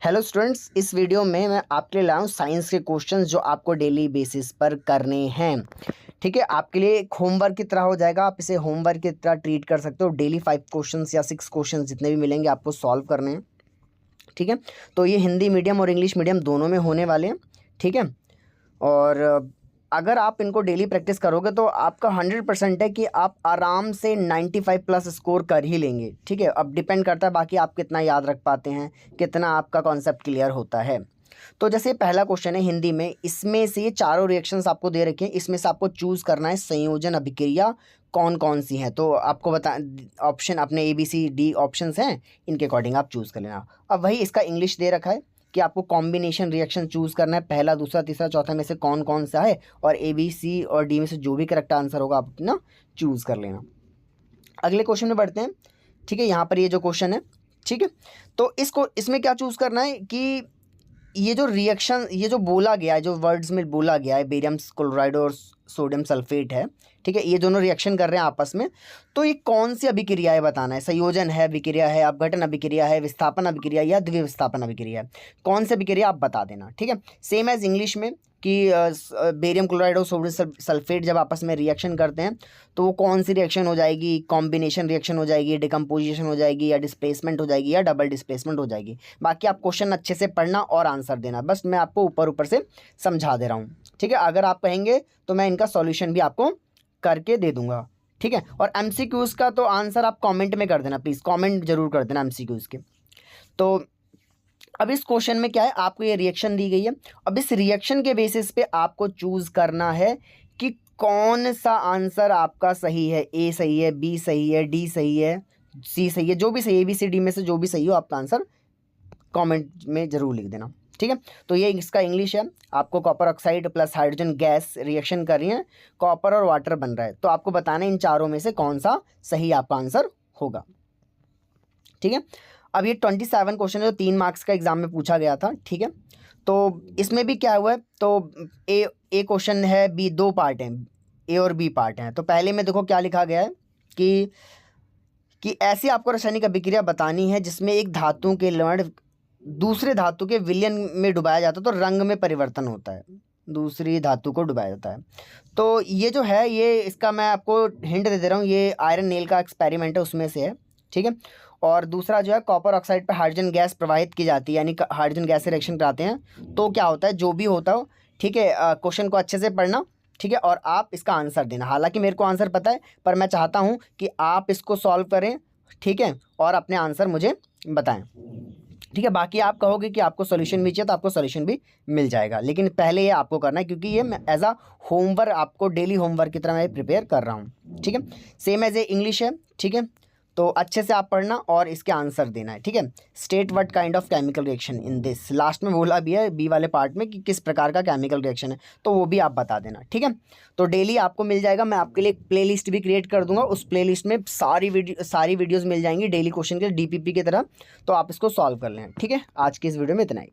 Hello students, इस video में मैं आपके लिए लाया हूँ साइंस के क्वेश्चंस जो आपको डेली बेसिस पर करने हैं। ठीक है, आपके लिए एक होमवर्क की तरह हो जाएगा। आप इसे होमवर्क की तरह ट्रीट कर सकते हो। डेली 5 क्वेश्चंस या 6 क्वेश्चंस जितने भी मिलेंगे आपको सॉल्व करने हैं। ठीक है, तो ये हिंदी मीडियम और इंग्लिश मीडियम दोनों में होने वाले हैं। ठीक है, और अगर आप इनको डेली प्रैक्टिस करोगे तो आपका 100% है कि आप आराम से 95 प्लस स्कोर कर ही लेंगे। ठीक है, अब डिपेंड करता है बाकी आप कितना याद रख पाते हैं, कितना आपका कॉन्सेप्ट क्लियर होता है। तो जैसे पहला क्वेश्चन है हिंदी में, इसमें से ये चारों रिएक्शंस आपको दे रखे हैं, इसमें से आपको चूज़ करना है संयोजन अभिक्रिया कौन कौन सी हैं। तो आपको बता ऑप्शन अपने ABCD ऑप्शंस हैं, इनके अकॉर्डिंग आप चूज़ कर लेना। अब वही इसका इंग्लिश दे रखा है कि आपको कॉम्बिनेशन रिएक्शन चूज़ करना है, पहला दूसरा तीसरा चौथा में से कौन कौन सा है, और ABC और D में से जो भी करेक्ट आंसर होगा आप अपना चूज़ कर लेना। अगले क्वेश्चन में बढ़ते हैं। ठीक है, यहाँ पर ये जो क्वेश्चन है, ठीक है, तो इसमें क्या चूज़ करना है कि ये जो रिएक्शन, ये जो बोला गया है, जो वर्ड्स में बोला गया है, बेरियम क्लोराइड और सोडियम सल्फेट है। ठीक है, ये दोनों रिएक्शन कर रहे हैं आपस में, तो ये कौन सी अभिक्रिया है बताना है। संयोजन है, अभिक्रिया है, अपघटन अभिक्रिया है, विस्थापन अभिक्रिया या द्विविस्थापन अभिक्रिया है, कौन सी अभिक्रिया आप बता देना। ठीक है, सेम एज इंग्लिश में कि बेरियम क्लोराइड और सोडियम सल्फेट जब आपस में रिएक्शन करते हैं तो वो कौन सी रिएक्शन हो जाएगी, कॉम्बिनेशन रिएक्शन हो जाएगी, डिकम्पोजिशन हो जाएगी, या डिस्प्लेसमेंट हो जाएगी, या डबल डिस्प्लेसमेंट हो जाएगी। बाकी आप क्वेश्चन अच्छे से पढ़ना और आंसर देना, बस मैं आपको ऊपर ऊपर से समझा दे रहा हूँ। ठीक है, अगर आप कहेंगे तो मैं इनका सॉल्यूशन भी आपको करके दे दूंगा। ठीक है, और MCQs का तो आंसर आप कमेंट में कर देना, प्लीज़ कमेंट जरूर कर देना MCQs के। तो अब इस क्वेश्चन में क्या है, आपको ये रिएक्शन दी गई है। अब इस रिएक्शन के बेसिस पे आपको चूज करना है कि कौन सा आंसर आपका सही है। A सही है, B सही है, D सही है, C सही है, जो भी सही है ABCD में से जो भी सही हो आपका आंसर कमेंट में जरूर लिख देना। ठीक है, तो ये इसका इंग्लिश है। आपको copper oxide plus hydrogen gas reaction कर रही है, कॉपर और वाटर बन रहा है, तो आपको बताना है इन चारों में से कौन सा सही आपका आंसर होगा। ठीक है, अब ये 27 क्वेश्चन है जो 3 मार्क्स का एग्जाम में पूछा गया था। ठीक है, तो इसमें भी क्या हुआ है, तो ए क्वेश्चन है, B 2 पार्ट हैं, A और B पार्ट हैं। तो पहले में देखो क्या लिखा गया है कि ऐसी आपको रासायनिक अभिक्रिया बतानी है जिसमें एक धातु के लवण दूसरे धातु के विलयन में डुबाया जाता है तो रंग में परिवर्तन होता है, दूसरी धातु को डुबाया जाता है। तो ये जो है, ये इसका मैं आपको हिंट दे रहा हूँ, ये आयरन नेल का एक्सपेरिमेंट है उसमें से है। ठीक है, और दूसरा जो है कॉपर ऑक्साइड पर हाइड्रोजन गैस प्रवाहित की जाती है, यानी हाइड्रोजन गैस से रिएक्शन कराते हैं तो क्या होता है, जो भी होता हो। ठीक है, क्वेश्चन को अच्छे से पढ़ना। ठीक है, और आप इसका आंसर देना। हालांकि मेरे को आंसर पता है, पर मैं चाहता हूँ कि आप इसको सॉल्व करें। ठीक है, और अपने आंसर मुझे बताएं। ठीक है, बाकी आप कहोगे कि आपको सॉल्यूशन भी चाहिए तो आपको सॉल्यूशन भी मिल जाएगा, लेकिन पहले ये आपको करना है क्योंकि ये मैं एज अ होमवर्क आपको डेली होमवर्क की तरह मैं प्रिपेयर कर रहा हूँ। ठीक है, सेम एज ए इंग्लिश है। ठीक है, तो अच्छे से आप पढ़ना और इसके आंसर देना है। ठीक है, state what kind of chemical reaction in this, last में बोला भी है B वाले पार्ट में कि किस प्रकार का केमिकल रिएक्शन है, तो वो भी आप बता देना। ठीक है, तो डेली आपको मिल जाएगा। मैं आपके लिए एक प्लेलिस्ट भी क्रिएट कर दूंगा, उस प्लेलिस्ट में सारी वीडियोज़ मिल जाएंगी डेली क्वेश्चन के DPP की तरह, तो आप इसको सॉल्व कर लें। ठीक है, आज की इस वीडियो में इतना ही।